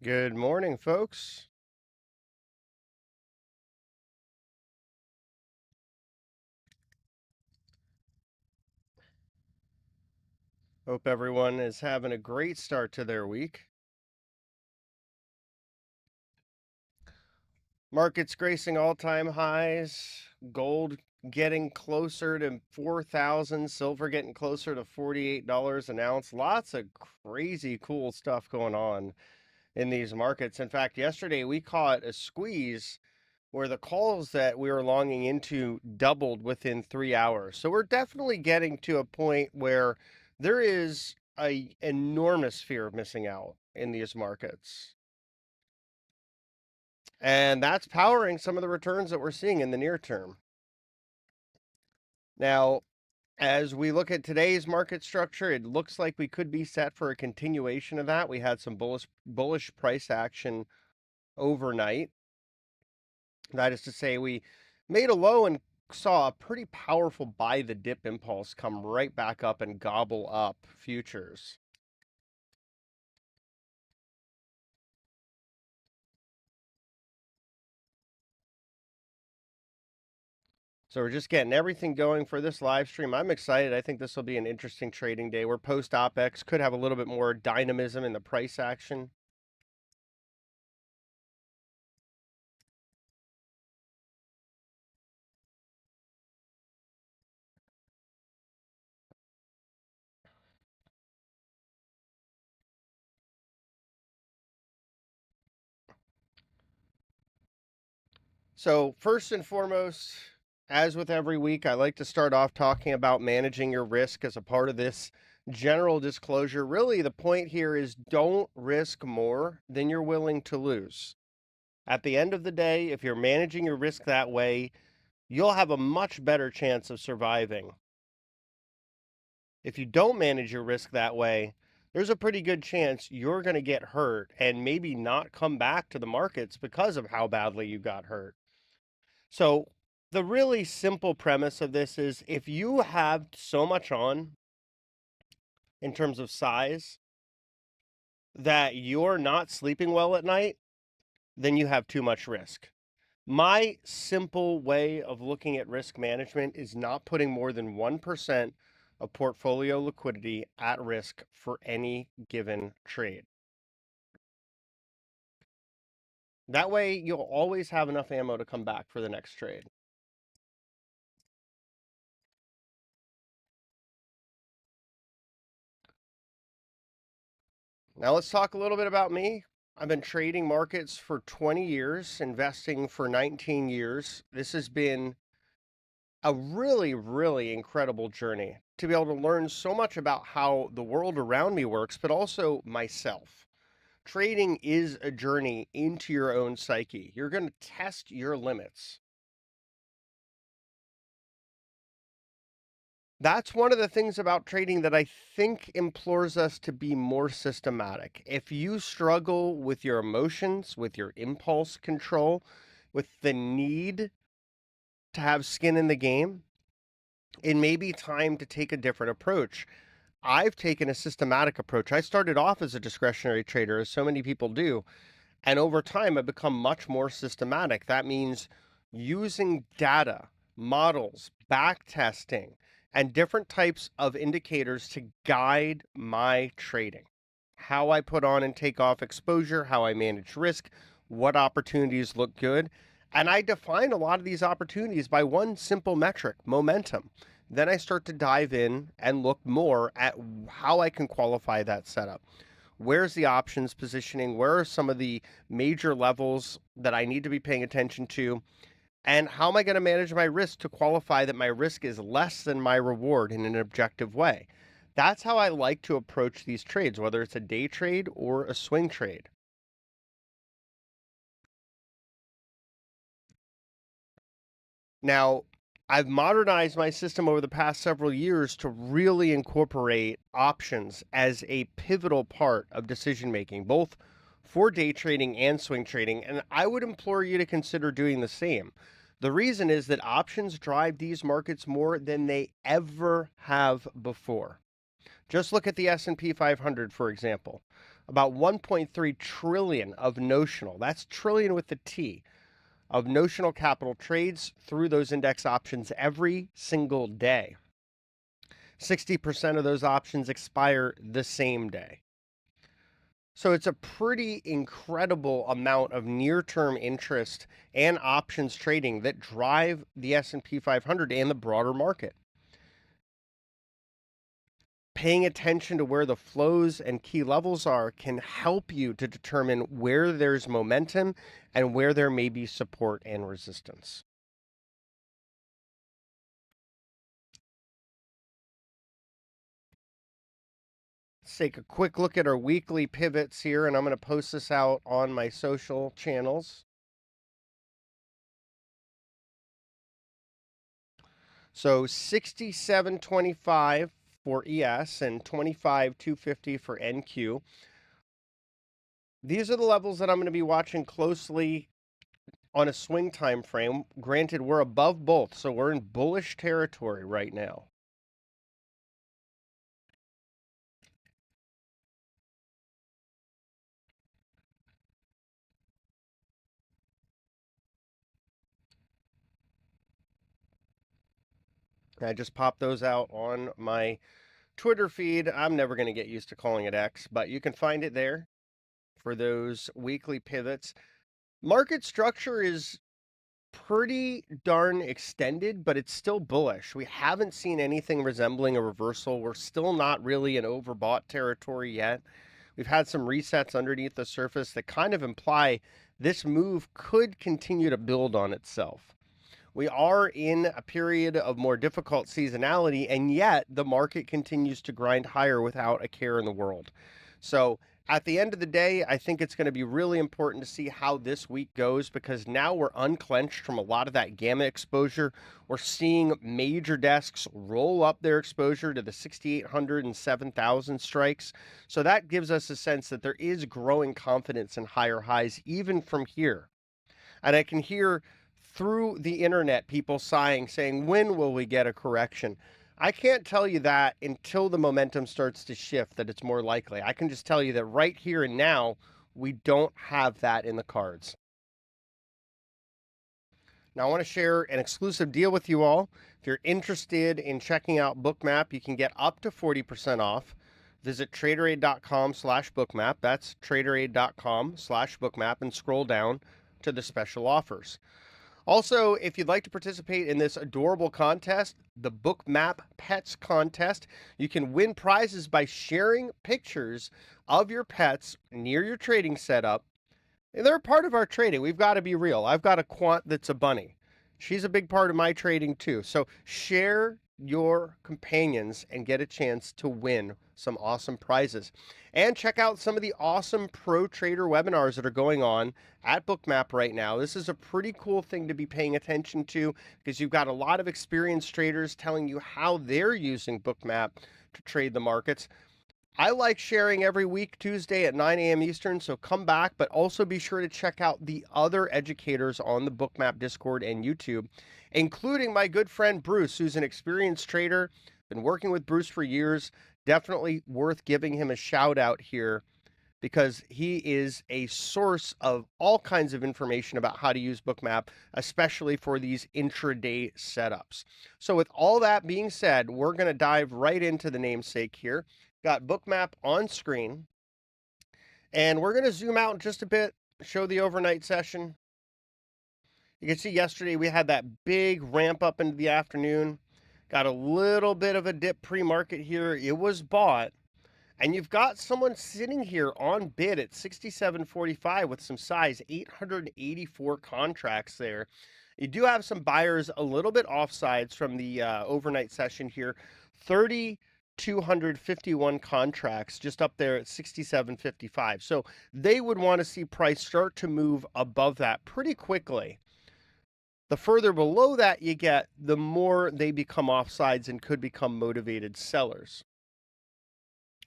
Good morning, folks. Hope everyone is having a great start to their week. Markets gracing all-time highs, gold getting closer to 4,000, silver getting closer to $48 an ounce. Lots of crazy cool stuff going on in these markets. In fact, yesterday we caught a squeeze where the calls that we were longing into doubled within 3 hours. So we're definitely getting to a point where there is a enormous fear of missing out in these markets. And that's powering some of the returns that we're seeing in the near term. Now, as we look at today's market structure, it looks like we could be set for a continuation of that. We had some bullish price action overnight. That is to say, we made a low and saw a pretty powerful buy the dip impulse come right back up and gobble up futures. So we're just getting everything going for this live stream. I'm excited. I think this will be an interesting trading day. We're post OPEX, could have a little bit more dynamism in the price action. So first and foremost, as with every week, I like to start off talking about managing your risk as a part of this general disclosure. Really, the point here is don't risk more than you're willing to lose. At the end of the day, if you're managing your risk that way, you'll have a much better chance of surviving. If you don't manage your risk that way, there's a pretty good chance you're going to get hurt and maybe not come back to the markets because of how badly you got hurt. So, the really simple premise of this is if you have so much on in terms of size that you're not sleeping well at night, then you have too much risk. My simple way of looking at risk management is not putting more than 1% of portfolio liquidity at risk for any given trade. That way, you'll always have enough ammo to come back for the next trade. Now, let's talk a little bit about me. I've been trading markets for 20 years, investing for 19 years. This has been a really, really incredible journey to be able to learn so much about how the world around me works, but also myself. Trading is a journey into your own psyche. You're going to test your limits. That's one of the things about trading that I think implores us to be more systematic. If you struggle with your emotions, with your impulse control, with the need to have skin in the game, it may be time to take a different approach. I've taken a systematic approach. I started off as a discretionary trader, as so many people do. And over time, I've become much more systematic. That means using data, models, back testing, and different types of indicators to guide my trading. How I put on and take off exposure, how I manage risk, what opportunities look good. And I define a lot of these opportunities by one simple metric, momentum. Then I start to dive in and look more at how I can qualify that setup. Where's the options positioning? Where are some of the major levels that I need to be paying attention to? And how am I going to manage my risk to qualify that my risk is less than my reward in an objective way? That's how I like to approach these trades, whether it's a day trade or a swing trade. Now, I've modernized my system over the past several years to really incorporate options as a pivotal part of decision making, both for day trading and swing trading. And I would implore you to consider doing the same. The reason is that options drive these markets more than they ever have before. Just look at the S&P 500, for example. about 1.3 trillion of notional, that's trillion with the T, of notional capital trades through those index options every single day. 60% of those options expire the same day. So it's a pretty incredible amount of near-term interest and options trading that drive the S&P 500 and the broader market. Paying attention to where the flows and key levels are can help you to determine where there's momentum and where there may be support and resistance. Let's take a quick look at our weekly pivots here, and I'm going to post this out on my social channels. So 67.25 for ES and 25.250 for NQ. These are the levels that I'm going to be watching closely on a swing time frame. Granted, we're above both, so we're in bullish territory right now. I just popped those out on my Twitter feed. I'm never going to get used to calling it X, but you can find it there for those weekly pivots. Market structure is pretty darn extended, but it's still bullish. We haven't seen anything resembling a reversal. We're still not really in overbought territory yet. We've had some resets underneath the surface that kind of imply this move could continue to build on itself. We are in a period of more difficult seasonality, and yet the market continues to grind higher without a care in the world. So at the end of the day, I think it's going to be really important to see how this week goes, because now we're unclenched from a lot of that gamma exposure. We're seeing major desks roll up their exposure to the 6,800 and 7,000 strikes. So that gives us a sense that there is growing confidence in higher highs even from here. And I can hear through the internet people sighing, saying, when will we get a correction? I can't tell you that until the momentum starts to shift that it's more likely. I can just tell you that right here and now, we don't have that in the cards. Now, I want to share an exclusive deal with you all. If you're interested in checking out Bookmap, you can get up to 40% off. Visit Traderade.com/bookmap. That's Traderade.com/bookmap and scroll down to the special offers. Also, if you'd like to participate in this adorable contest, the Bookmap Pets Contest, you can win prizes by sharing pictures of your pets near your trading setup. And they're part of our trading. We've got to be real. I've got a quant that's a bunny. She's a big part of my trading too. So share your companions and get a chance to win some awesome prizes. And check out some of the awesome pro trader webinars that are going on at Bookmap right now. This is a pretty cool thing to be paying attention to, because you've got a lot of experienced traders telling you how they're using Bookmap to trade the markets. I like sharing every week, Tuesday at 9 a.m. Eastern, so come back, but also be sure to check out the other educators on the Bookmap Discord and YouTube, including my good friend Bruce, who's an experienced trader, been working with Bruce for years. Definitely worth giving him a shout out here, because he is a source of all kinds of information about how to use Bookmap, especially for these intraday setups. So with all that being said, we're going to dive right into the namesake here. Got Bookmap on screen, and we're going to zoom out just a bit, show the overnight session. You can see yesterday we had that big ramp up into the afternoon, got a little bit of a dip pre-market here. It was bought, and you've got someone sitting here on bid at 67.45 with some size, 884 contracts there. You do have some buyers a little bit offsides from the overnight session here. 3,251 contracts just up there at 67.55. So they would want to see price start to move above that pretty quickly. The further below that you get, the more they become offsides and could become motivated sellers.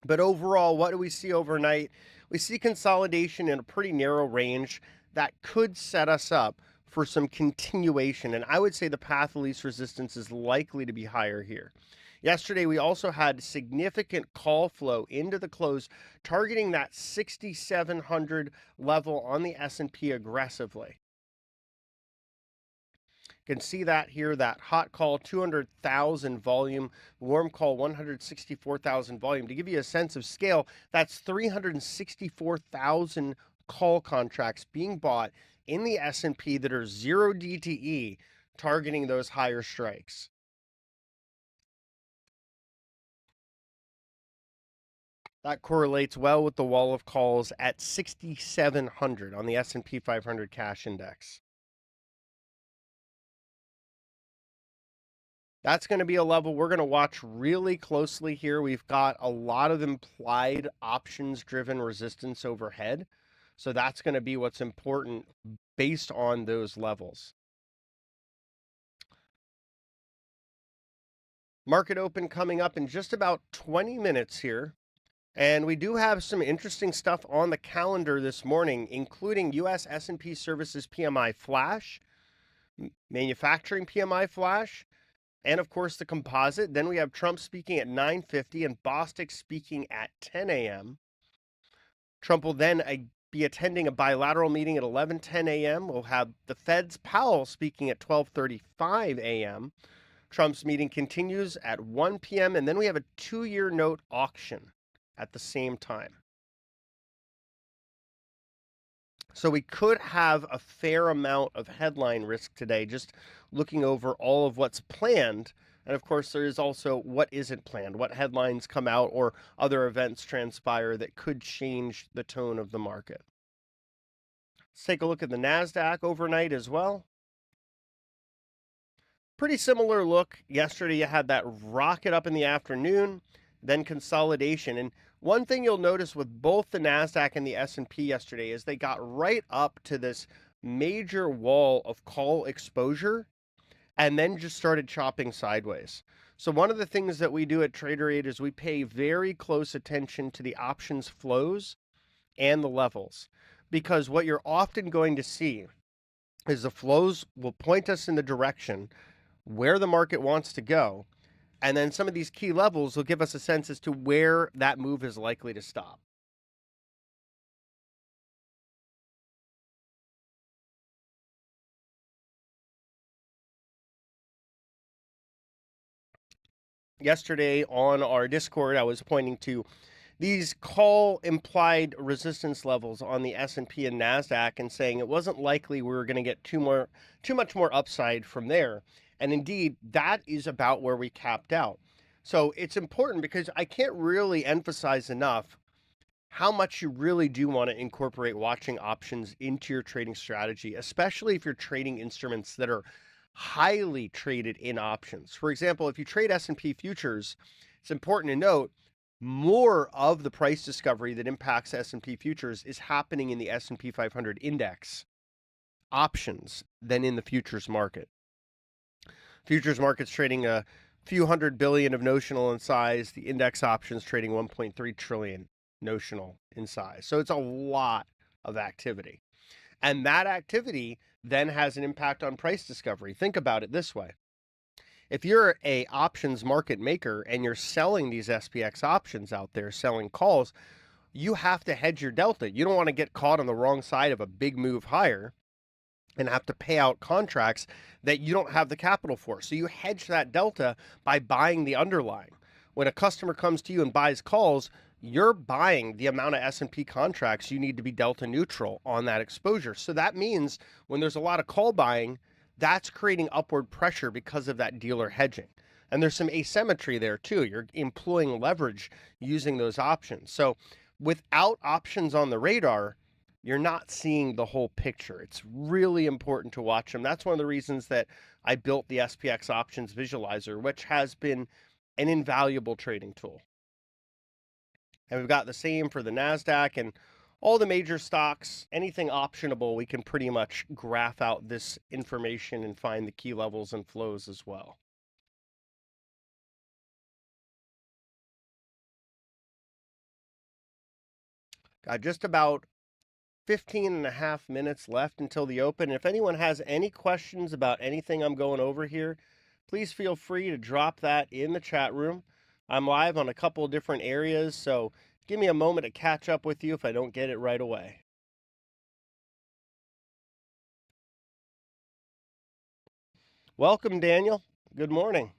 But overall, what do we see overnight? We see consolidation in a pretty narrow range that could set us up for some continuation. And I would say the path of least resistance is likely to be higher here. Yesterday, we also had significant call flow into the close, targeting that 6,700 level on the S&P aggressively. You can see that here, that hot call 200,000 volume, warm call 164,000 volume. To give you a sense of scale, that's 364,000 call contracts being bought in the S&P that are 0 DTE, targeting those higher strikes. That correlates well with the wall of calls at 6,700 on the S&P 500 cash index. That's going to be a level we're going to watch really closely here. We've got a lot of implied options driven resistance overhead. So that's going to be what's important based on those levels. Market open coming up in just about 20 minutes here. And we do have some interesting stuff on the calendar this morning, including US S&P Services PMI flash, manufacturing PMI flash, and of course the composite. Then we have Trump speaking at 9:50 and Bostic speaking at 10 a.m. Trump will then be attending a bilateral meeting at 11:10 a.m. We'll have the Fed's Powell speaking at 12:35 a.m. Trump's meeting continues at 1 p.m. and then we have a 2-year note auction at the same time. So we could have a fair amount of headline risk today, just looking over all of what's planned. And of course, there is also what isn't planned, what headlines come out or other events transpire that could change the tone of the market. Let's take a look at the NASDAQ overnight as well. Pretty similar look. Yesterday, you had that rocket up in the afternoon, then consolidation. And one thing you'll notice with both the NASDAQ and the S&P yesterday is they got right up to this major wall of call exposure and then just started chopping sideways. So one of the things that we do at Traderade is we pay very close attention to the options flows and the levels, because what you're often going to see is the flows will point us in the direction where the market wants to go. And then some of these key levels will give us a sense as to where that move is likely to stop. Yesterday on our Discord, I was pointing to these call implied resistance levels on the S&P and NASDAQ and saying it wasn't likely we were going to get too much more upside from there. And indeed, that is about where we capped out. So it's important because I can't really emphasize enough how much you really do want to incorporate watching options into your trading strategy, especially if you're trading instruments that are highly traded in options. For example, if you trade S&P futures, it's important to note more of the price discovery that impacts S&P futures is happening in the S&P 500 index options than in the futures market. Futures market's trading a few hundred billion of notional in size. The index options trading 1.3 trillion notional in size. So it's a lot of activity. And that activity then has an impact on price discovery. Think about it this way. If you're a options market maker and you're selling these SPX options out there, selling calls, you have to hedge your delta. You don't want to get caught on the wrong side of a big move higher and have to pay out contracts that you don't have the capital for. So you hedge that delta by buying the underlying. When a customer comes to you and buys calls, you're buying the amount of S&P contracts you need to be delta neutral on that exposure. So that means when there's a lot of call buying, that's creating upward pressure because of that dealer hedging. And there's some asymmetry there too. You're employing leverage using those options. So without options on the radar, you're not seeing the whole picture. It's really important to watch them. That's one of the reasons that I built the SPX options visualizer, which has been an invaluable trading tool. And we've got the same for the NASDAQ and all the major stocks. Anything optionable, we can pretty much graph out this information and find the key levels and flows as well. Got just about 15 and a half minutes left until the open. If anyone has any questions about anything I'm going over here, please feel free to drop that in the chat room. I'm live on a couple of different areas, so give me a moment to catch up with you if I don't get it right away. Welcome, Daniel. Good morning.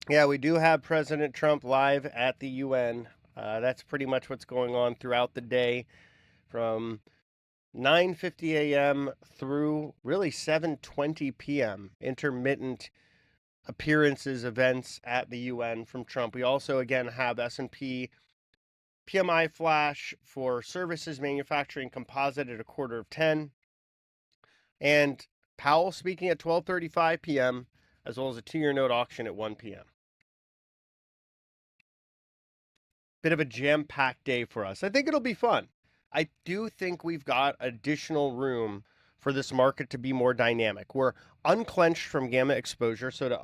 Yeah, we do have President Trump live at the UN. That's pretty much what's going on throughout the day from 9:50 a.m. through really 7:20 p.m. Intermittent appearances, events at the UN from Trump. We also again have S&P PMI flash for services, manufacturing, composite at 9:45, and Powell speaking at 12:35 p.m. as well as a 2-year note auction at 1 p.m. Bit of a jam-packed day for us. I think it'll be fun. I do think we've got additional room for this market to be more dynamic. We're unclenched from gamma exposure, so to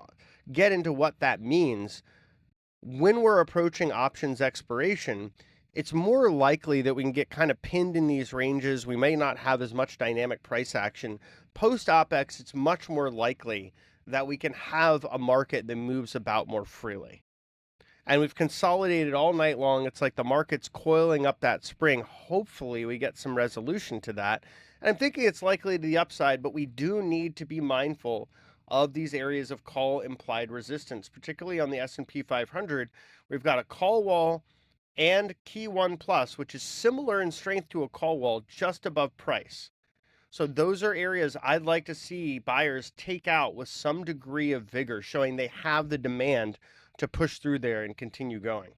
get into what that means, when we're approaching options expiration, it's more likely that we can get kind of pinned in these ranges. We may not have as much dynamic price action. Post OPEX, it's much more likely that we can have a market that moves about more freely. And we've consolidated all night long. It's like the market's coiling up that spring. Hopefully, we get some resolution to that. And I'm thinking it's likely to the upside, but we do need to be mindful of these areas of call implied resistance, particularly on the S&P 500. We've got a call wall and key 1 plus, which is similar in strength to a call wall just above price. So those are areas I'd like to see buyers take out with some degree of vigor, showing they have the demand to push through there and continue going.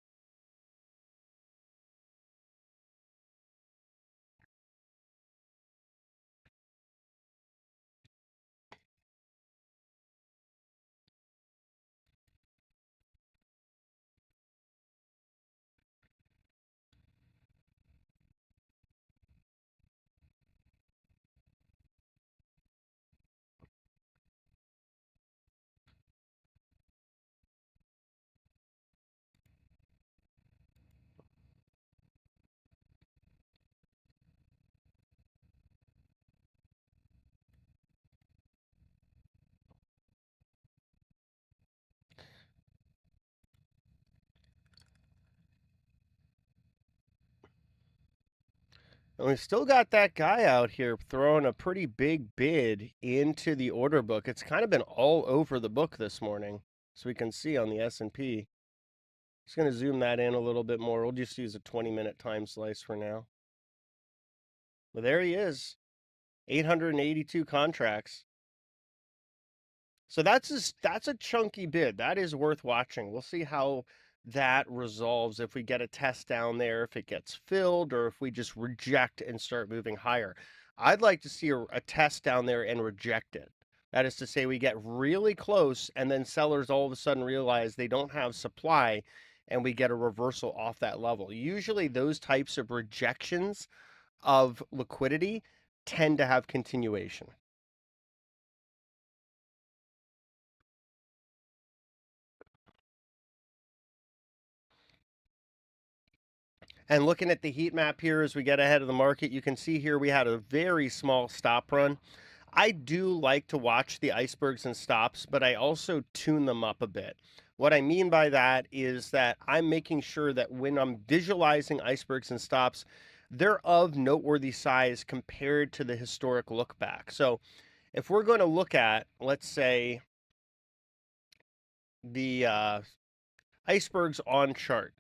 And we've still got that guy out here throwing a pretty big bid into the order book. It's kind of been all over the book this morning, so we can see on the S&P. Just going to zoom that in a little bit more. We'll just use a 20-minute time slice for now. But there he is, 882 contracts. So that's a chunky bid. That is worth watching. We'll see how that resolves if we get a test down there, if it gets filled, or if we just reject and start moving higher. I'd like to see a test down there and reject it. That is to say, we get really close, and then sellers all of a sudden realize they don't have supply, and we get a reversal off that level. Usually, those types of rejections of liquidity tend to have continuation. And looking at the heat map here as we get ahead of the market, you can see here we had a very small stop run. I do like to watch the icebergs and stops, but I also tune them up a bit. What I mean by that is that I'm making sure that when I'm visualizing icebergs and stops, they're of noteworthy size compared to the historic look back. So if we're going to look at, let's say, the icebergs on chart,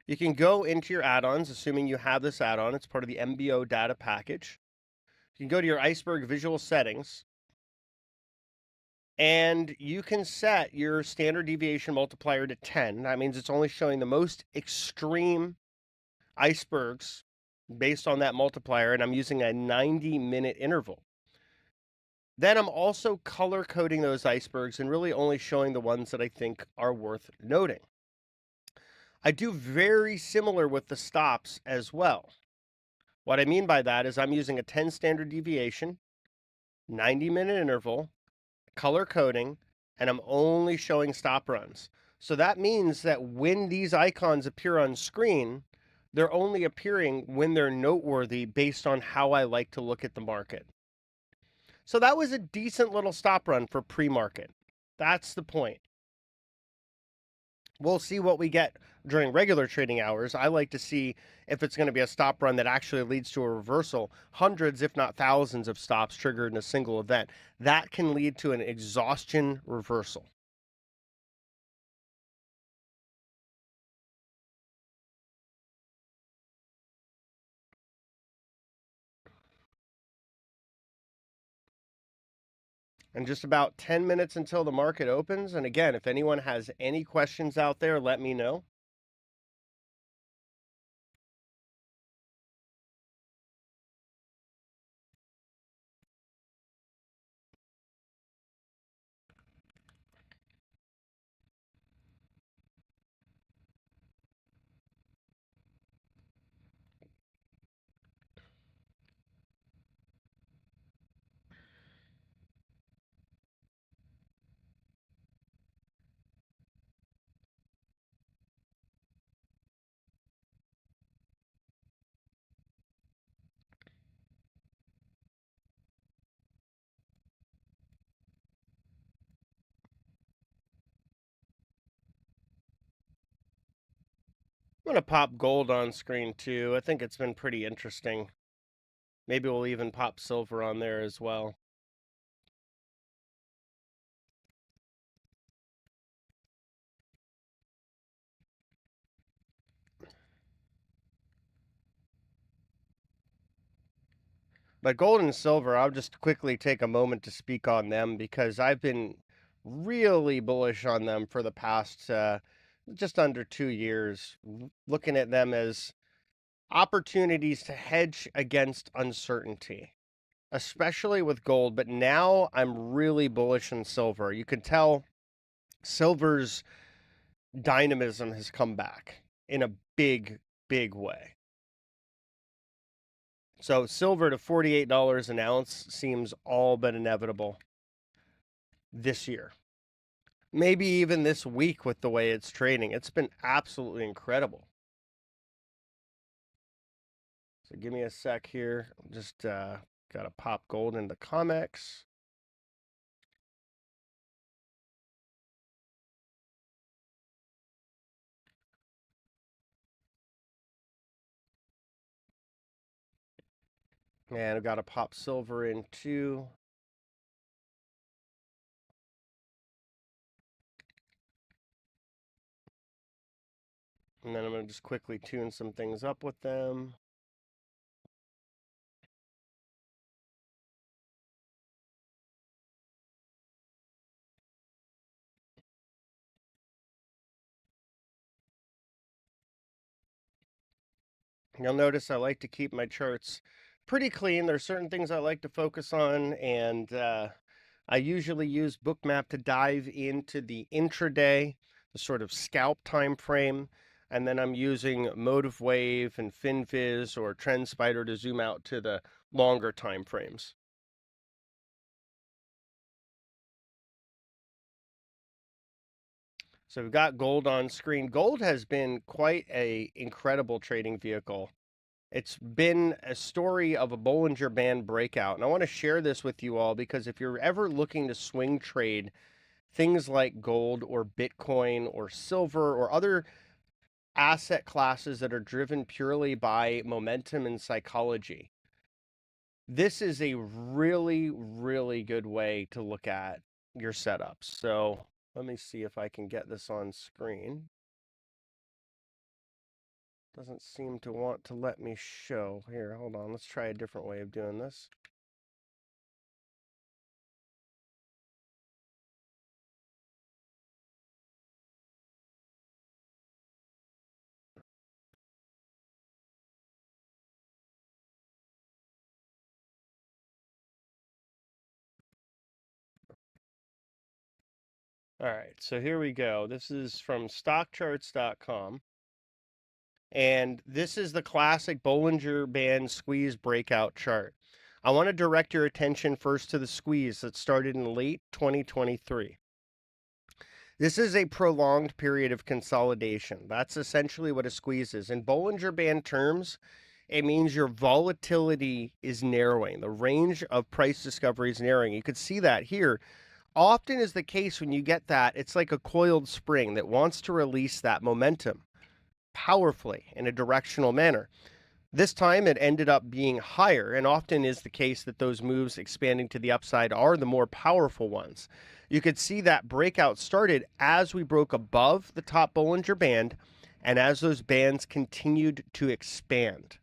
you can go into your add-ons, assuming you have this add-on. It's part of the MBO data package. You can go to your iceberg visual settings, and you can set your standard deviation multiplier to 10. That means it's only showing the most extreme icebergs based on that multiplier, and I'm using a 90-minute interval. Then I'm also color coding those icebergs and really only showing the ones that I think are worth noting. I do very similar with the stops as well. What I mean by that is I'm using a 10 standard deviation, 90-minute interval, color coding, and I'm only showing stop runs. So that means that when these icons appear on screen, they're only appearing when they're noteworthy based on how I like to look at the market. So that was a decent little stop run for pre-market. That's the point. We'll see what we get during regular trading hours. I like to see if it's going to be a stop run that actually leads to a reversal. Hundreds, if not thousands, of stops triggered in a single event. That can lead to an exhaustion reversal. And just about 10 minutes until the market opens. And again, if anyone has any questions out there, let me know. I'm going to pop gold on screen too. I think it's been pretty interesting. Maybe we'll even pop silver on there as well. But gold and silver, I'll just quickly take a moment to speak on them because I've been really bullish on them for the past just under 2 years, looking at them as opportunities to hedge against uncertainty, especially with gold. But now I'm really bullish on silver. You can tell silver's dynamism has come back in a big, big way. So silver to $48 an ounce seems all but inevitable this year. Maybe even this week with the way it's trading. It's been absolutely incredible. So give me a sec here. Just got to pop gold into COMEX. And I've got to pop silver in too. And then I'm going to just quickly tune some things up with them. You'll notice I like to keep my charts pretty clean. There's certain things I like to focus on, and I usually use Bookmap to dive into the intraday, the sort of scalp time frame, and then I'm using Motive Wave and FinViz or TrendSpider to zoom out to the longer time frames. So we've got gold on screen. Gold has been quite a incredible trading vehicle. It's been a story of a Bollinger Band breakout. And I want to share this with you all because if you're ever looking to swing trade things like gold or Bitcoin or silver or other asset classes that are driven purely by momentum and psychology, this is a really, really good way to look at your setups. So let me see if I can get this on screen. Doesn't seem to want to let me show. Here, hold on. Let's try a different way of doing this. All right, so here we go. This is from stockcharts.com. And this is the classic Bollinger Band squeeze breakout chart. I want to direct your attention first to the squeeze that started in late 2023. This is a prolonged period of consolidation. That's essentially what a squeeze is. In Bollinger Band terms, It means your volatility is narrowing. The range of price discovery is narrowing. You could see that here. Often is the case when you get that, it's like a coiled spring that wants to release that momentum powerfully in a directional manner. This time it ended up being higher, and often is the case that those moves expanding to the upside are the more powerful ones. You could see that breakout started as we broke above the top Bollinger Band and as those bands continued to expand.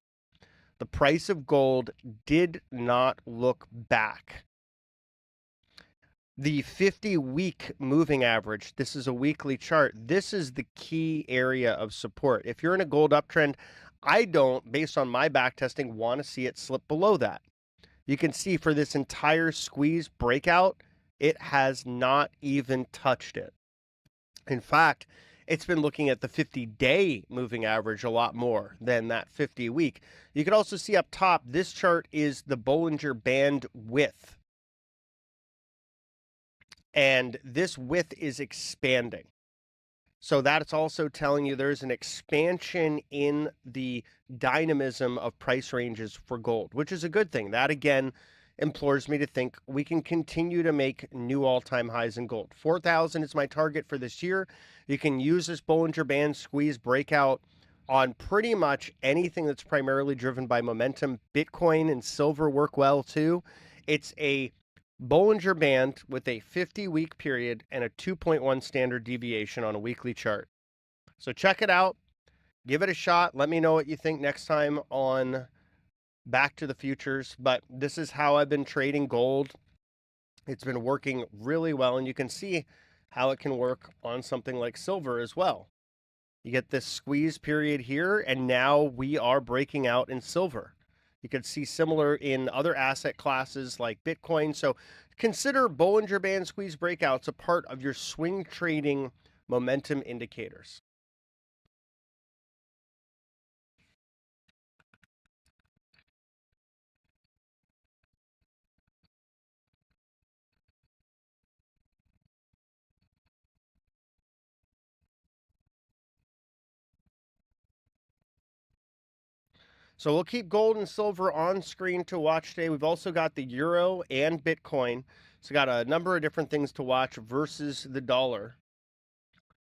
The price of gold did not look back. The 50-week moving average, this is a weekly chart. This is the key area of support. If you're in a gold uptrend, I don't, based on my back testing, want to see it slip below that. You can see for this entire squeeze breakout, it has not even touched it. In fact, it's been looking at the 50-day moving average a lot more than that 50-week. You can also see up top, this chart is the Bollinger Band width. And this width is expanding. So that's also telling you there's an expansion in the dynamism of price ranges for gold, which is a good thing. That, again, implores me to think we can continue to make new all-time highs in gold. 4,000 is my target for this year. You can use this Bollinger Band squeeze breakout on pretty much anything that's primarily driven by momentum. Bitcoin and silver work well, too. It's a Bollinger Band with a 50-week period and a 2.1 standard deviation on a weekly chart. So check it out. Give it a shot. Let me know what you think next time on Back to the Futures. But this is how I've been trading gold. It's been working really well, and you can see how it can work on something like silver as well. You get this squeeze period here, and now we are breaking out in silver. You could see similar in other asset classes like Bitcoin. So consider Bollinger Band squeeze breakouts a part of your swing trading momentum indicators. So we'll keep gold and silver on screen to watch today. We've also got the euro and Bitcoin. So got a number of different things to watch versus the dollar.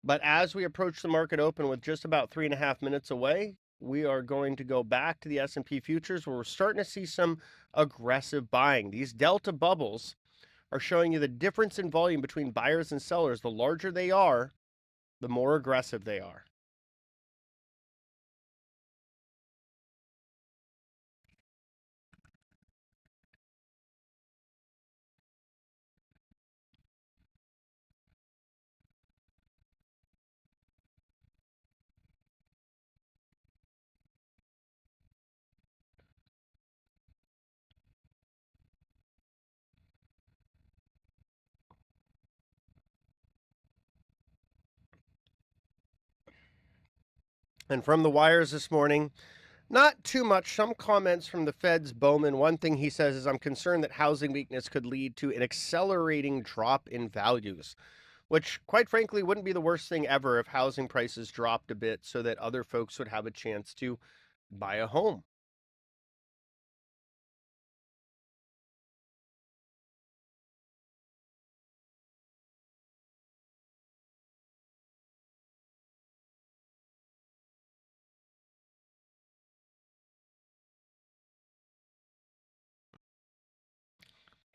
But as we approach the market open with just about 3.5 minutes away, we are going to go back to the S&P futures where we're starting to see some aggressive buying. These delta bubbles are showing you the difference in volume between buyers and sellers. The larger they are, the more aggressive they are. And from the wires this morning, not too much. Some comments from the Fed's Bowman. One thing he says is, I'm concerned that housing weakness could lead to an accelerating drop in values, which, quite frankly, wouldn't be the worst thing ever if housing prices dropped a bit so that other folks would have a chance to buy a home.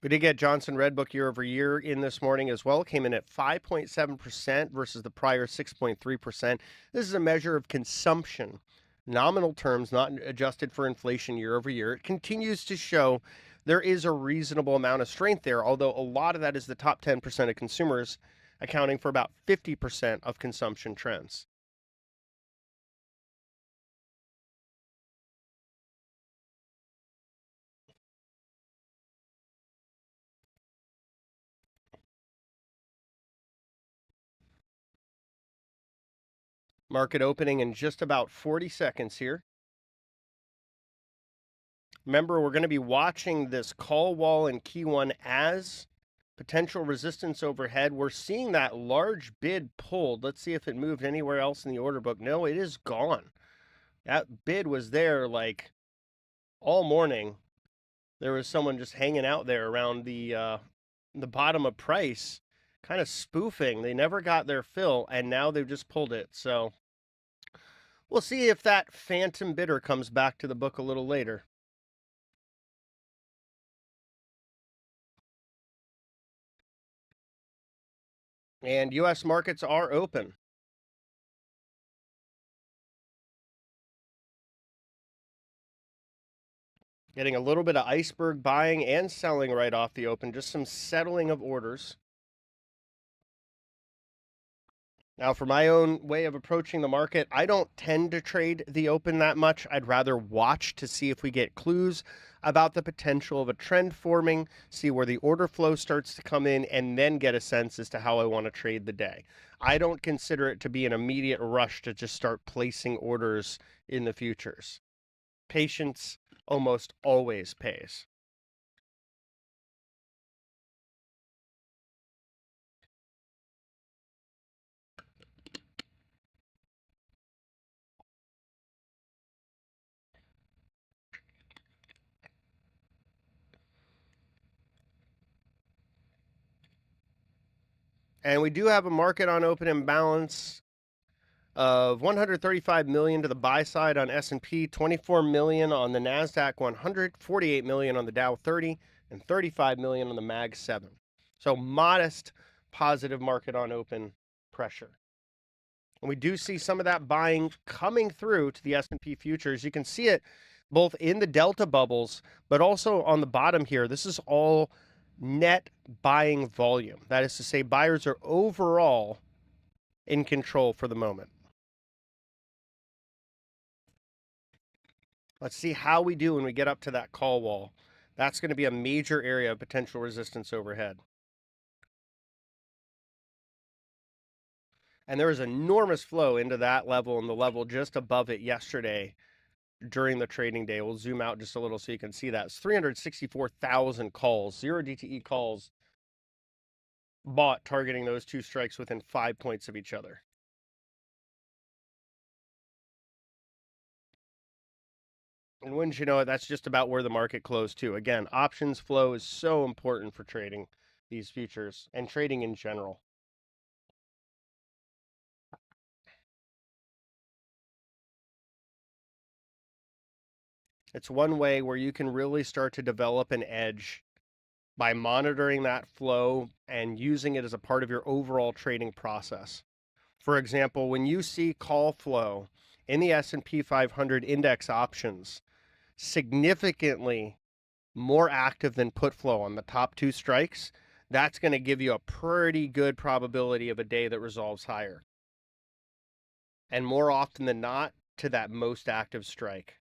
We did get Johnson Redbook year over year in this morning as well. Came in at 5.7% versus the prior 6.3%. This is a measure of consumption, nominal terms, not adjusted for inflation year over year. It continues to show there is a reasonable amount of strength there, although a lot of that is the top 10% of consumers accounting for about 50% of consumption trends. Market opening in just about 40 seconds here. Remember, we're going to be watching this call wall in key one as potential resistance overhead. We're seeing that large bid pulled. Let's see if it moved anywhere else in the order book. No, it is gone. That bid was there like all morning there was someone just hanging out there around the bottom of price, kind of spoofing. They never got their fill, and now they've just pulled it. So we'll see if that phantom bidder comes back to the book a little later. And U.S. markets are open. Getting a little bit of iceberg buying and selling right off the open, just some settling of orders. Now, for my own way of approaching the market, I don't tend to trade the open that much. I'd rather watch to see if we get clues about the potential of a trend forming, see where the order flow starts to come in, and then get a sense as to how I want to trade the day. I don't consider it to be an immediate rush to just start placing orders in the futures. Patience almost always pays. And we do have a market on open imbalance of 135 million to the buy side on S&P, 24 million on the Nasdaq 100, 48 million on the Dow 30, and 35 million on the Mag 7. So modest positive market on open pressure. And we do see some of that buying coming through to the S&P futures. You can see it both in the delta bubbles, but also on the bottom here. This is all net buying volume. That is to say, buyers are overall in control for the moment. Let's see how we do when we get up to that call wall. That's going to be a major area of potential resistance overhead. And there was enormous flow into that level and the level just above it yesterday during the trading day. We'll zoom out just a little so you can see that. It's 364,000 calls, 0 DTE calls bought targeting those two strikes within 5 points of each other. And wouldn't you know it, that's just about where the market closed too. Again, options flow is so important for trading these futures and trading in general. It's one way where you can really start to develop an edge by monitoring that flow and using it as a part of your overall trading process. For example, when you see call flow in the S&P 500 index options significantly more active than put flow on the top two strikes, that's going to give you a pretty good probability of a day that resolves higher. And more often than not, to that most active strike.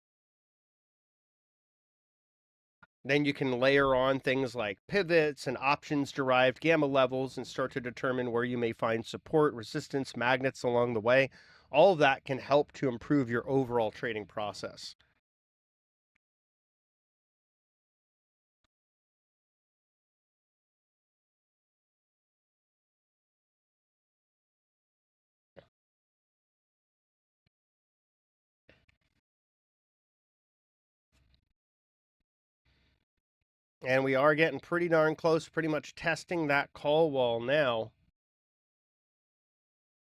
Then you can layer on things like pivots and options derived gamma levels and start to determine where you may find support, resistance, magnets along the way. All of that can help to improve your overall trading process. And we are getting pretty darn close, pretty much testing that call wall now.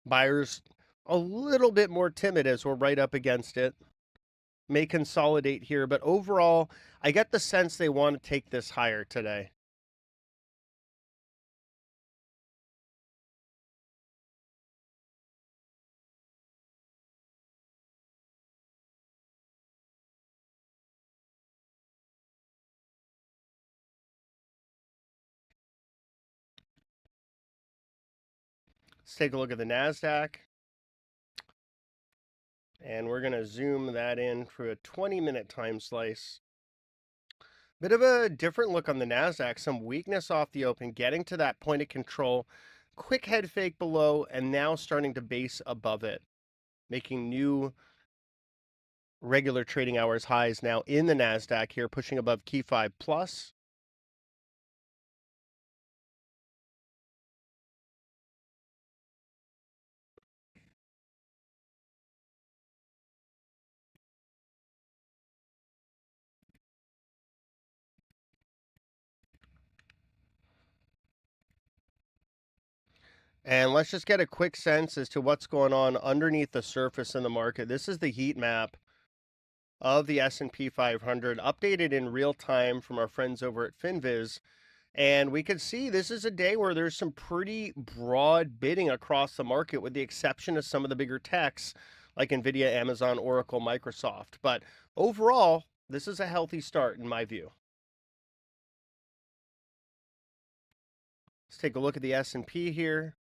Buyers a little bit more timid as we're right up against it. May consolidate here, but overall, I get the sense they want to take this higher today. Let's take a look at the NASDAQ. And we're going to zoom that in for a 20-minute time slice. Bit of a different look on the NASDAQ. Some weakness off the open, getting to that point of control. Quick head fake below, and now starting to base above it. Making new regular trading hours highs now in the NASDAQ here, pushing above key 5 plus. And let's just get a quick sense as to what's going on underneath the surface in the market. This is the heat map of the S&P 500 updated in real time from our friends over at FinViz. And we can see this is a day where there's some pretty broad bidding across the market, with the exception of some of the bigger techs like Nvidia, Amazon, Oracle, Microsoft. But overall, this is a healthy start in my view. Let's take a look at the S&P here.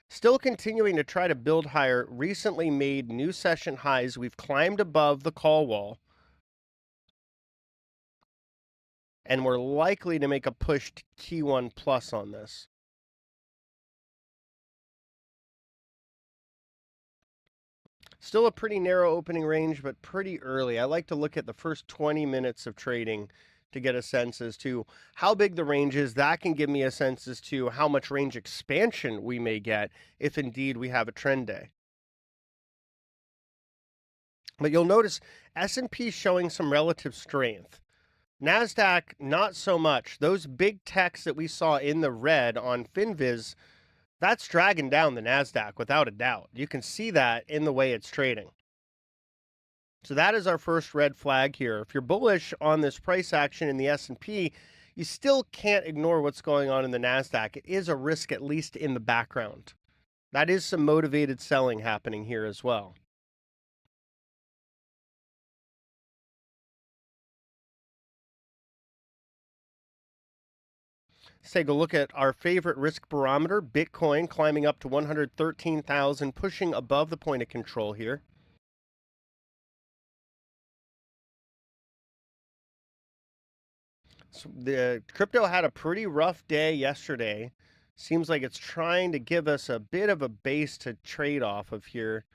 Still continuing to try to build higher, recently made new session highs. We've climbed above the call wall, and we're likely to make a push to T1 plus on this. Still a pretty narrow opening range, but pretty early. I like to look at the first 20 minutes of trading to get a sense as to how big the range is. That can give me a sense as to how much range expansion we may get if indeed we have a trend day. But you'll notice S&P showing some relative strength. NASDAQ, not so much. Those big techs that we saw in the red on FinViz, that's dragging down the NASDAQ without a doubt. You can see that in the way it's trading. So that is our first red flag here. If you're bullish on this price action in the S&P, you still can't ignore what's going on in the NASDAQ. It is a risk, at least in the background. That is some motivated selling happening here as well. Let's take a look at our favorite risk barometer, Bitcoin, climbing up to 113,000, pushing above the point of control here. So the crypto had a pretty rough day yesterday. Seems like it's trying to give us a bit of a base to trade off of here.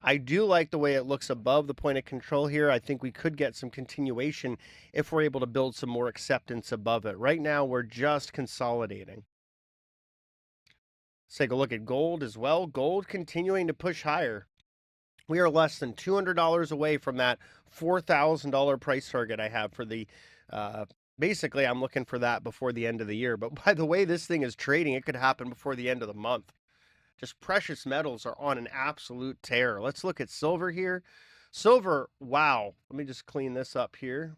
I do like the way it looks above the point of control here. I think we could get some continuation if we're able to build some more acceptance above it. Right now, we're just consolidating. Let's take a look at gold as well. Gold continuing to push higher. We are less than $200 away from that $4,000 price target I have for the, basically I'm looking for that before the end of the year. But by the way this thing is trading, it could happen before the end of the month. Just precious metals are on an absolute tear. Let's look at silver here. Silver, wow. Let me just clean this up here.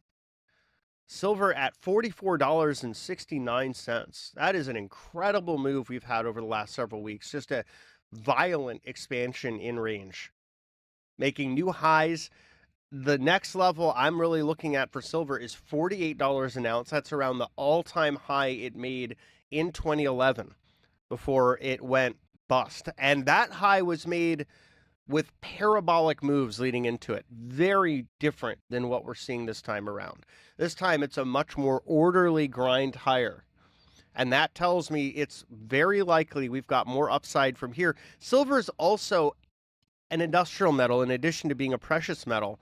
Silver at $44.69. That is an incredible move we've had over the last several weeks. Just a violent expansion in range, making new highs. The next level I'm really looking at for silver is $48 an ounce. That's around the all-time high it made in 2011 before it went bust. And that high was made with parabolic moves leading into it. Very different than what we're seeing this time around. This time it's a much more orderly grind higher. And that tells me it's very likely we've got more upside from here. Silver is also an industrial metal in addition to being a precious metal.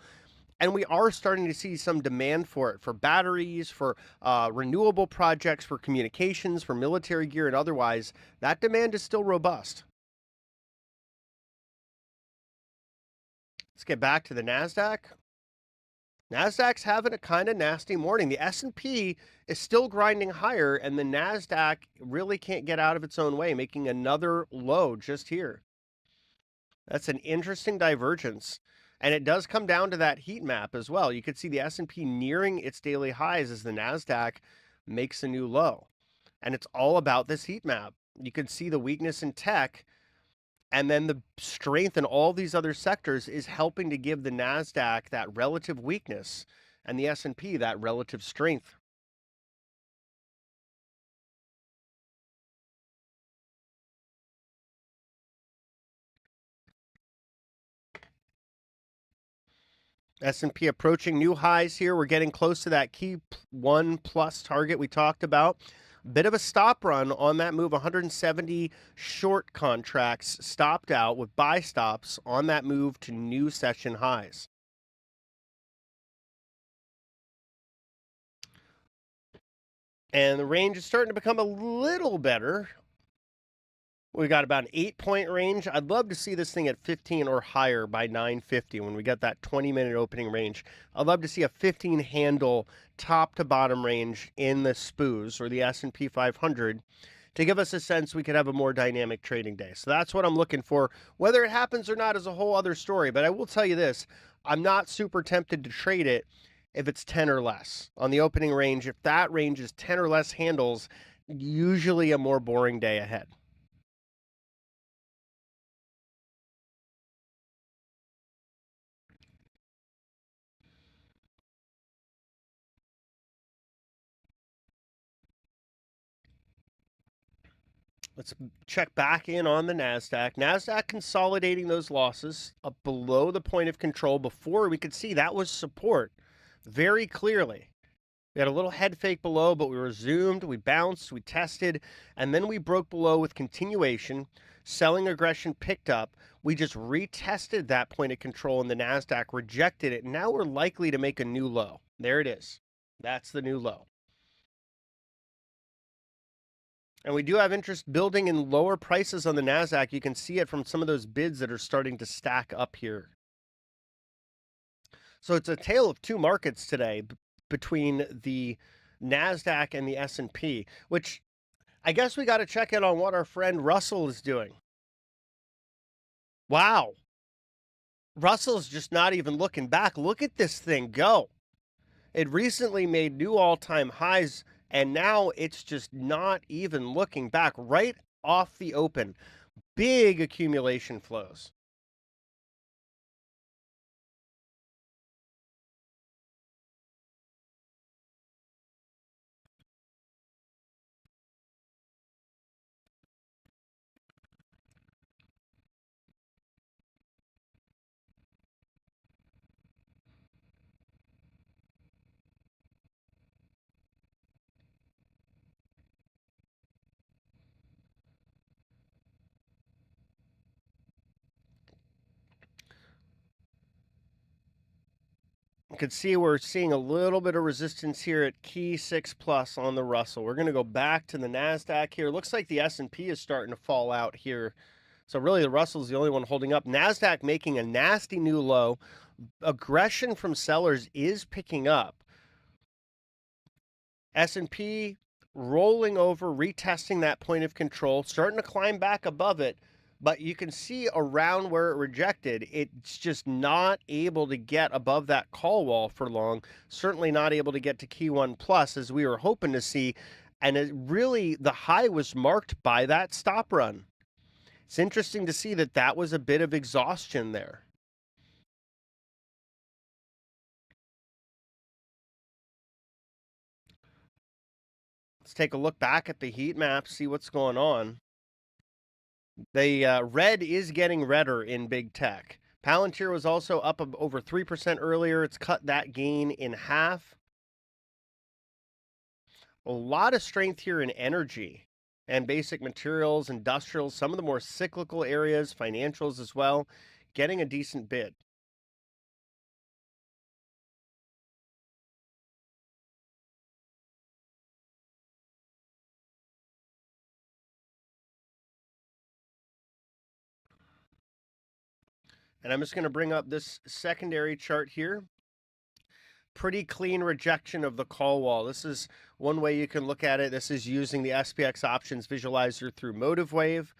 And we are starting to see some demand for it, for batteries, for renewable projects, for communications, for military gear, and otherwise. That demand is still robust. Let's get back to the NASDAQ. NASDAQ's having a kind of nasty morning. The S&P is still grinding higher, and the NASDAQ really can't get out of its own way, making another low just here. That's an interesting divergence. And it does come down to that heat map as well. You could see the S&P nearing its daily highs as the NASDAQ makes a new low. And it's all about this heat map. You can see the weakness in tech, and then the strength in all these other sectors is helping to give the NASDAQ that relative weakness and the S&P that relative strength. S&P approaching new highs here. We're getting close to that key 1 plus target we talked about. Bit of a stop run on that move. 170 short contracts stopped out with buy stops on that move to new session highs. And the range is starting to become a little better. We got about an 8-point range. I'd love to see this thing at 15 or higher by 9:50 when we get that 20-minute opening range. I'd love to see a 15 handle top to bottom range in the SPOOs or the S&P 500. to give us a sense we could have a more dynamic trading day. So that's what I'm looking for. Whether it happens or not is a whole other story, but I will tell you this, I'm not super tempted to trade it if it's 10 or less on the opening range. If that range is 10 or less handles, usually a more boring day ahead. Let's check back in on the NASDAQ. NASDAQ consolidating those losses up below the point of control. Before we could see that was support very clearly. We had a little head fake below, but we resumed, we bounced, we tested, and then we broke below with continuation. Selling aggression picked up. We just retested that point of control and the NASDAQ rejected it. Now we're likely to make a new low. There it is. That's the new low. And we do have interest building in lower prices on the NASDAQ. You can see it from some of those bids that are starting to stack up here. So it's a tale of two markets today between the NASDAQ and the S&P, which I guess we got to check in on what our friend Russell is doing. Wow. Russell's just not even looking back. Look at this thing go. It recently made new all-time highs, and now it's just not even looking back. Right off the open. Big accumulation flows. You can see we're seeing a little bit of resistance here at key 6+ on the Russell. We're going to go back to the NASDAQ here. Looks like the S&P is starting to fall out here. So really the Russell's the only one holding up. NASDAQ making a nasty new low. Aggression from sellers is picking up. S&P rolling over, retesting that point of control, starting to climb back above it. But you can see around where it rejected, it's just not able to get above that call wall for long. Certainly not able to get to key 1+ as we were hoping to see. And it really, the high was marked by that stop run. It's interesting to see that that was a bit of exhaustion there. Let's take a look back at the heat map, see what's going on. The red is getting redder in big tech. Palantir was also up over 3% earlier. It's cut that gain in half. A lot of strength here in energy and basic materials, industrials, some of the more cyclical areas, financials as well, getting a decent bid. And I'm just going to bring up this secondary chart here. Pretty clean rejection of the call wall. This is one way you can look at it. This is using the SPX options visualizer through Motive Wave.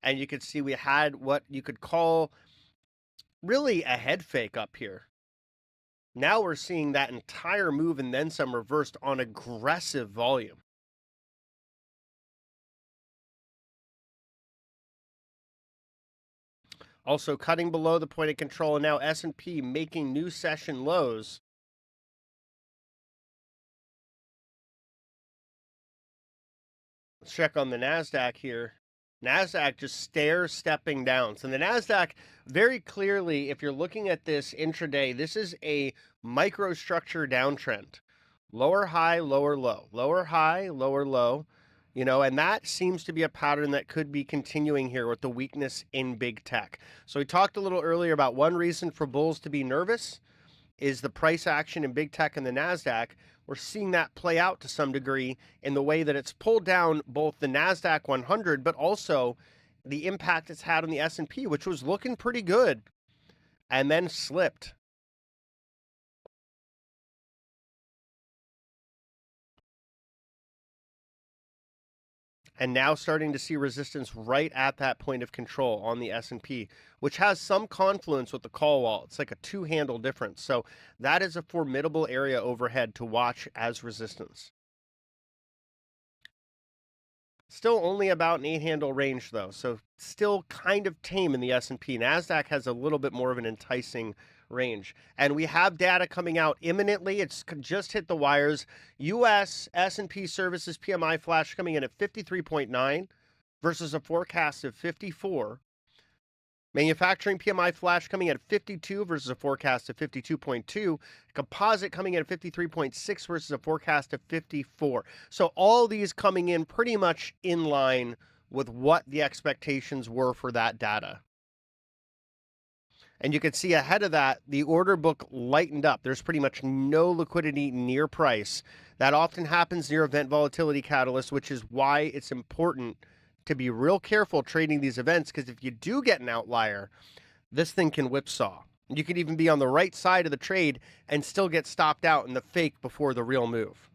And you can see we had what you could call really a head fake up here. Now we're seeing that entire move and then some reversed on aggressive volume. Also cutting below the point of control, and now S&P making new session lows. Let's check on the NASDAQ here. NASDAQ just stepping down. So the NASDAQ, very clearly, if you're looking at this intraday, this is a microstructure downtrend. Lower high, lower low. Lower high, lower low. You know, and that seems to be a pattern that could be continuing here with the weakness in big tech. So we talked a little earlier about one reason for bulls to be nervous is the price action in big tech and the NASDAQ. We're seeing that play out to some degree in the way that it's pulled down both the NASDAQ 100, but also the impact it's had on the S&P, which was looking pretty good, and then slipped. And now starting to see resistance right at that point of control on the S&P, which has some confluence with the call wall. It's like a two-handle difference. So that is a formidable area overhead to watch as resistance. Still only about an 8-handle range though, so still kind of tame in the S&P. Nasdaq has a little bit more of an enticing range. And we have data coming out imminently. It's just hit the wires. US S&P Services PMI flash coming in at 53.9 versus a forecast of 54. Manufacturing PMI flash coming in at 52 versus a forecast of 52.2. Composite coming in at 53.6 versus a forecast of 54. So all these coming in pretty much in line with what the expectations were for that data. And you can see ahead of that, the order book lightened up. There's pretty much no liquidity near price. That often happens near event volatility catalyst, which is why it's important to be real careful trading these events, because if you do get an outlier, this thing can whipsaw. You could even be on the right side of the trade and still get stopped out in the fake before the real move.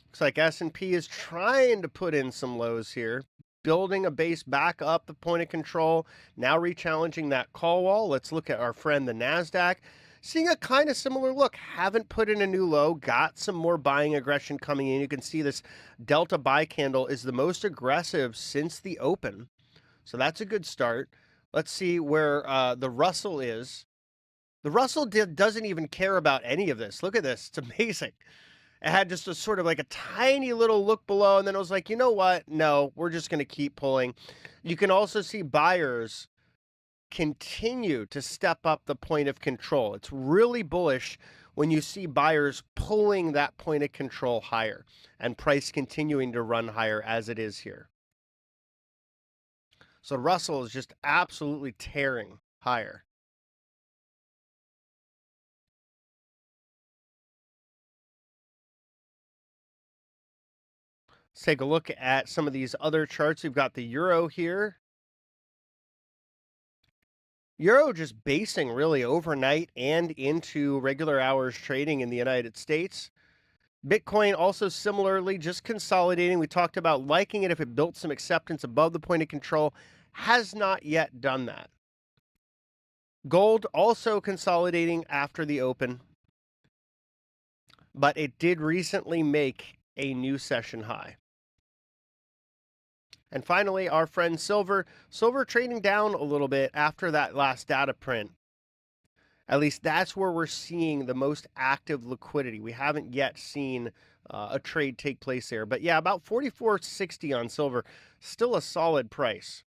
Looks like S&P is trying to put in some lows here, building a base back up the point of control, now re-challenging that call wall. Let's look at our friend the Nasdaq. Seeing a kind of similar look, haven't put in a new low, got some more buying aggression coming in. You can see this Delta buy candle is the most aggressive since the open. So that's a good start. Let's see where the Russell is. The Russell doesn't even care about any of this. Look at this. It's amazing. It had just a sort of like a tiny little look below, and then it was like, you know what? No, we're just going to keep pulling. You can also see buyers continue to step up the point of control. It's really bullish when you see buyers pulling that point of control higher and price continuing to run higher as it is here. So Russell is just absolutely tearing higher. Let's take a look at some of these other charts. We've got the Euro here. Euro just basing really overnight and into regular hours trading in the United States. Bitcoin also similarly just consolidating. We talked about liking it if it built some acceptance above the point of control. Has not yet done that. Gold also consolidating after the open, but it did recently make a new session high. And finally, our friend silver. Silver trading down a little bit after that last data print. At least that's where we're seeing the most active liquidity. We haven't yet seen a trade take place there. But yeah, about 44.60 on silver. Still a solid price.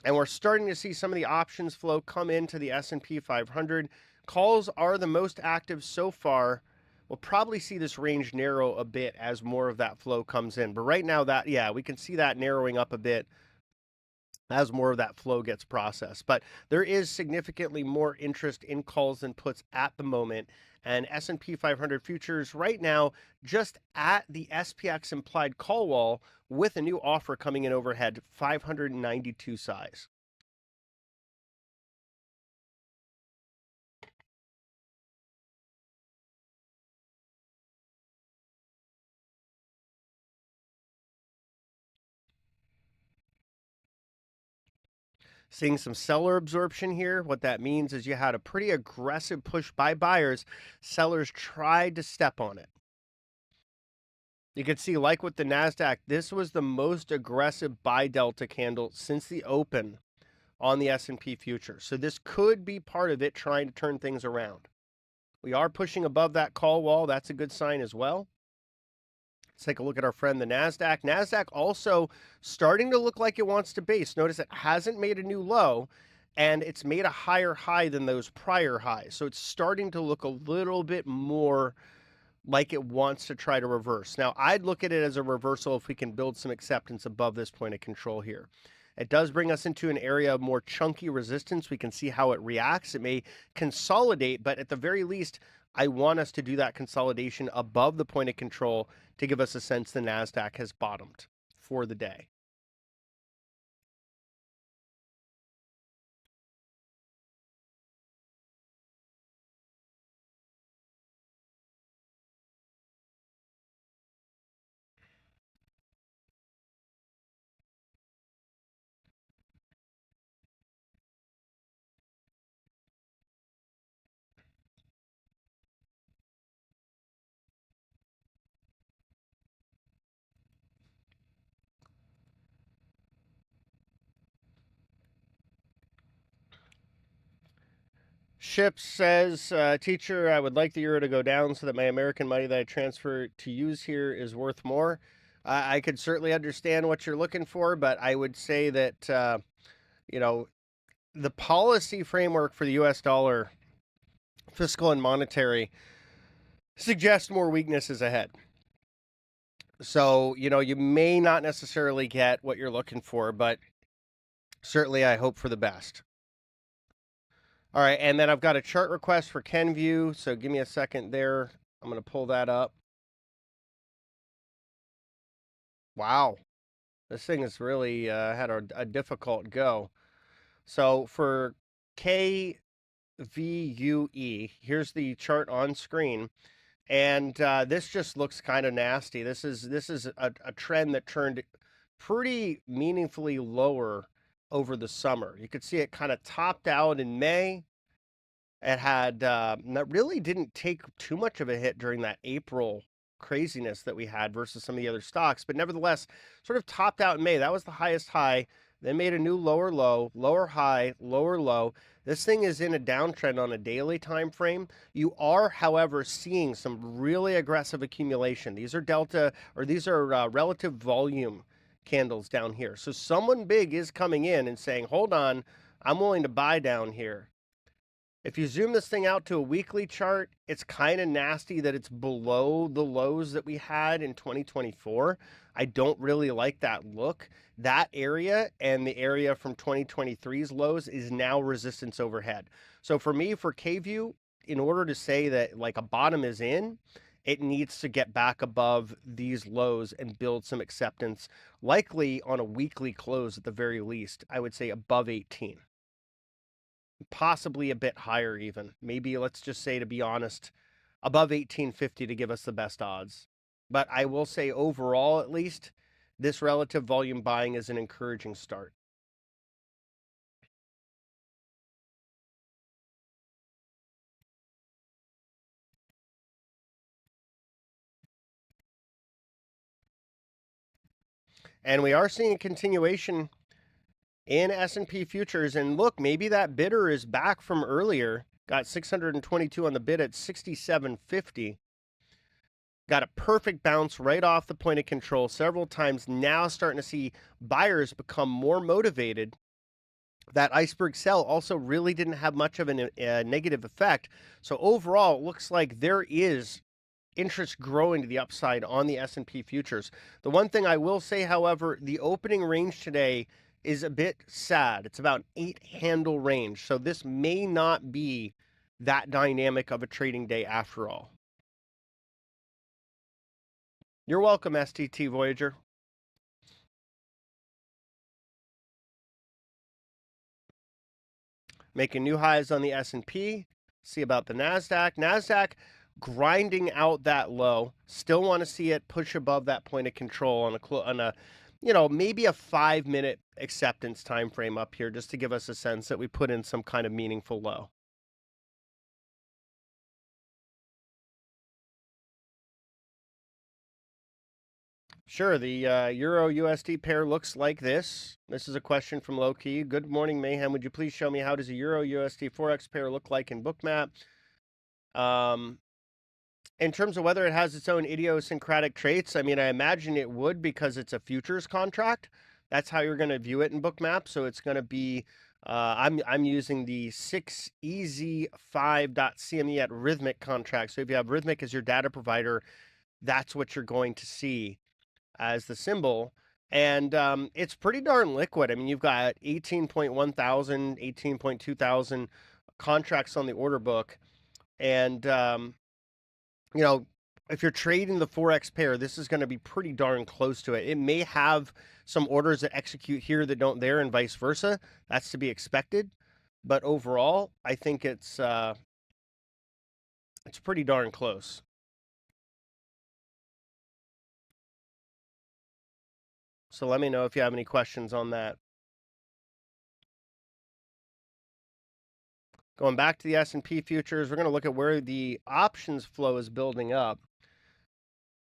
And we're starting to see some of the options flow come into the S&P 500. Calls are the most active so far. We'll probably see this range narrow a bit as more of that flow comes in. But right now, we can see that narrowing up a bit as more of that flow gets processed. But there is significantly more interest in calls than puts at the moment. And S&P 500 futures right now just at the SPX implied call wall with a new offer coming in overhead, 592 size. Seeing some seller absorption here. What that means is you had a pretty aggressive push by buyers. Sellers tried to step on it. You can see, like with the NASDAQ, this was the most aggressive buy delta candle since the open on the S&P future. So this could be part of it trying to turn things around. We are pushing above that call wall. That's a good sign as well. Let's take a look at our friend, the NASDAQ. NASDAQ also starting to look like it wants to base. Notice it hasn't made a new low, and it's made a higher high than those prior highs. So it's starting to look a little bit more like it wants to try to reverse. Now, I'd look at it as a reversal if we can build some acceptance above this point of control here. It does bring us into an area of more chunky resistance. We can see how it reacts. It may consolidate, but at the very least, I want us to do that consolidation above the point of control to give us a sense the NASDAQ has bottomed for the day. Ship says, teacher, I would like the euro to go down so that my American money that I transfer to use here is worth more. I could certainly understand what you're looking for, but I would say that, you know, the policy framework for the US dollar, fiscal and monetary, suggests more weaknesses ahead. So, you may not necessarily get what you're looking for, but certainly I hope for the best. All right, and then I've got a chart request for KenView, so give me a second there. I'm going to pull that up. Wow, this thing has really had a difficult go. So for KVUE, here's the chart on screen, and this just looks kind of nasty. This is a trend that turned pretty meaningfully lower over the summer. You could see it kind of topped out in May. It had really didn't take too much of a hit during that April craziness that we had versus some of the other stocks, but nevertheless, sort of topped out in May. That was the highest high. Then made a new lower low, lower high, lower low. This thing is in a downtrend on a daily time frame. You are, however, seeing some really aggressive accumulation. These are delta, or these are relative volume candles down here. So someone big is coming in and saying, hold on, I'm willing to buy down here. If you zoom this thing out to a weekly chart, it's kind of nasty that it's below the lows that we had in 2024. I don't really like that look. That area and the area from 2023's lows is now resistance overhead. So for me, for KView, in order to say that like a bottom is in, it needs to get back above these lows and build some acceptance, likely on a weekly close at the very least. I would say above 18. Possibly a bit higher even. Maybe let's just say, to be honest, above 1850 to give us the best odds. But I will say overall, at least, this relative volume buying is an encouraging start. And we are seeing a continuation in S&P futures. And look, maybe that bidder is back from earlier. Got 622 on the bid at 67.50. Got a perfect bounce right off the point of control several times. Now starting to see buyers become more motivated. That iceberg sell also really didn't have much of a negative effect. So overall, it looks like there is interest growing to the upside on the S&P futures. The one thing I will say, however, the opening range today is a bit sad. It's about an 8-handle range. So this may not be that dynamic of a trading day after all. You're welcome, STT Voyager. Making new highs on the S&P. See about the NASDAQ. NASDAQ grinding out that low. Still want to see it push above that point of control on a maybe a 5-minute acceptance time frame up here, just to give us a sense that we put in some kind of meaningful low. Sure, the Euro USD pair looks like this. This is a question from Low-Key. Good morning, Mayhem. Would you please show me how does a Euro USD Forex pair look like in Bookmap? In terms of whether it has its own idiosyncratic traits, I mean, I imagine it would, because it's a futures contract. That's how you're going to view it in Bookmap. So it's going to be, I'm using the 6EZ5.CME at Rhythmic contract. So if you have Rhythmic as your data provider, that's what you're going to see as the symbol. And it's pretty darn liquid. I mean, you've got 18.1 thousand, 18.2 thousand contracts on the order book. And, you know, if you're trading the Forex pair, this is going to be pretty darn close to it. It may have some orders that execute here that don't there and vice versa. That's to be expected. But overall, I think it's pretty darn close. So let me know if you have any questions on that. Going back to the S&P futures, we're going to look at where the options flow is building up.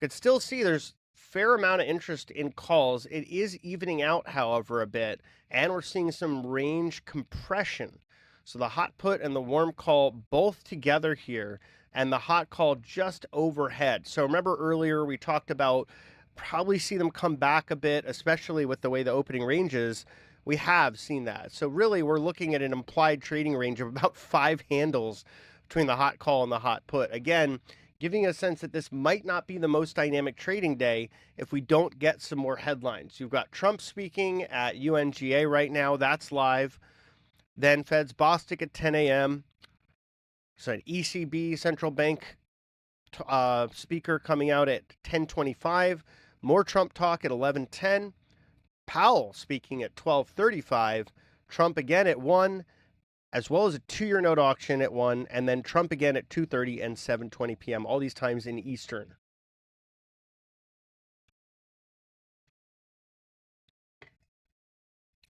You could still see there's fair amount of interest in calls. It is evening out, however, a bit, and we're seeing some range compression. So the hot put and the warm call both together here, and the hot call just overhead. So remember earlier we talked about probably see them come back a bit, especially with the way the opening range is. We have seen that. So really we're looking at an implied trading range of about 5 handles between the hot call and the hot put. Again, giving a sense that this might not be the most dynamic trading day if we don't get some more headlines. You've got Trump speaking at UNGA right now. That's live. Then Fed's Bostic at 10 a.m. So an ECB central bank speaker coming out at 10:25. More Trump talk at 11:10. Powell speaking at 12:35. Trump again at 1, as well as a 2-year note auction at 1, and then Trump again at 2:30 and 7:20 p.m., all these times in Eastern.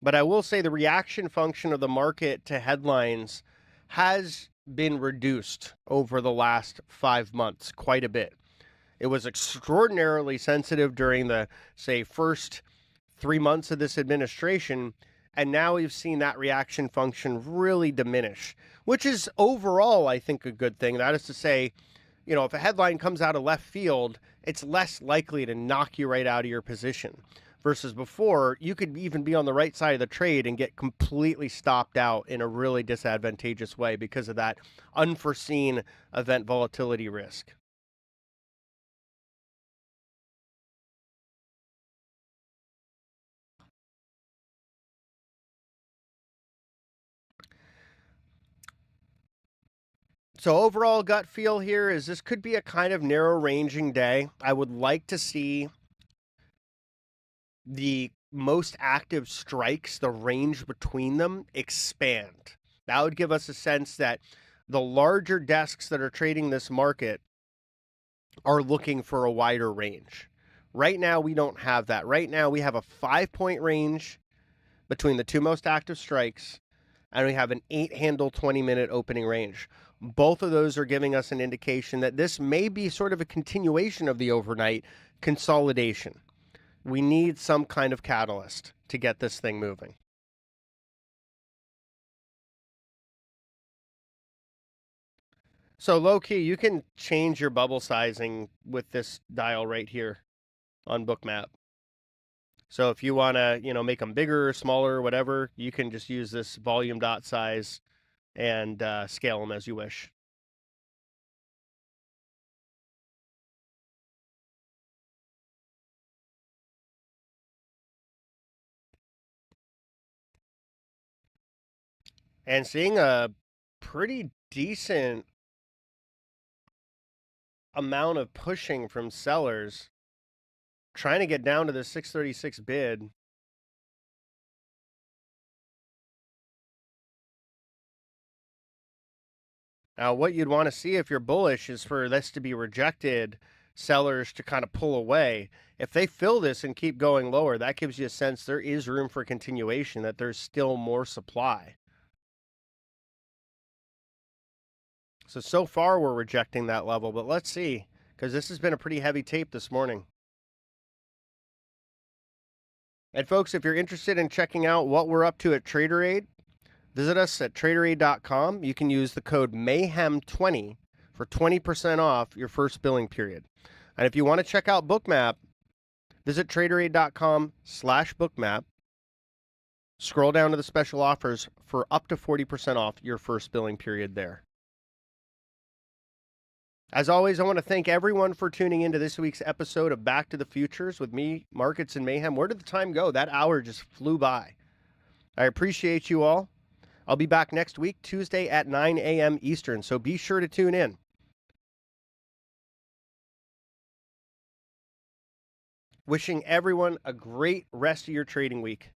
But I will say the reaction function of the market to headlines has been reduced over the last 5 months quite a bit. It was extraordinarily sensitive during the, say, first 3 months of this administration, and now we've seen that reaction function really diminish, which is overall, I think, a good thing. That is to say, you know, if a headline comes out of left field, it's less likely to knock you right out of your position. Versus before, you could even be on the right side of the trade and get completely stopped out in a really disadvantageous way because of that unforeseen event volatility risk. So overall gut feel here is this could be a kind of narrow ranging day. I would like to see the most active strikes, the range between them, expand. That would give us a sense that the larger desks that are trading this market are looking for a wider range. Right now, we don't have that. Right now, we have a 5-point range between the two most active strikes, and we have an 8-handle 20-minute opening range. Both of those are giving us an indication that this may be sort of a continuation of the overnight consolidation. We need some kind of catalyst to get this thing moving. So low key, you can change your bubble sizing with this dial right here on Bookmap. So if you want to, you know, make them bigger, smaller, whatever, you can just use this volume dot size and scale them as you wish. And seeing a pretty decent amount of pushing from sellers trying to get down to the 636 bid. Now, what you'd want to see if you're bullish is for this to be rejected, sellers to kind of pull away. If they fill this and keep going lower, that gives you a sense there is room for continuation, that there's still more supply. So far we're rejecting that level, but let's see, because this has been a pretty heavy tape this morning. And folks, if you're interested in checking out what we're up to at Traderade, visit us at Traderade.com. You can use the code MAYHEM20 for 20% off your first billing period. And if you want to check out Bookmap, visit Traderade.com/Bookmap. Scroll down to the special offers for up to 40% off your first billing period there. As always, I want to thank everyone for tuning into this week's episode of Back to the Futures with me, Markets and Mayhem. Where did the time go? That hour just flew by. I appreciate you all. I'll be back next week, Tuesday at 9 a.m. Eastern, so be sure to tune in. Wishing everyone a great rest of your trading week.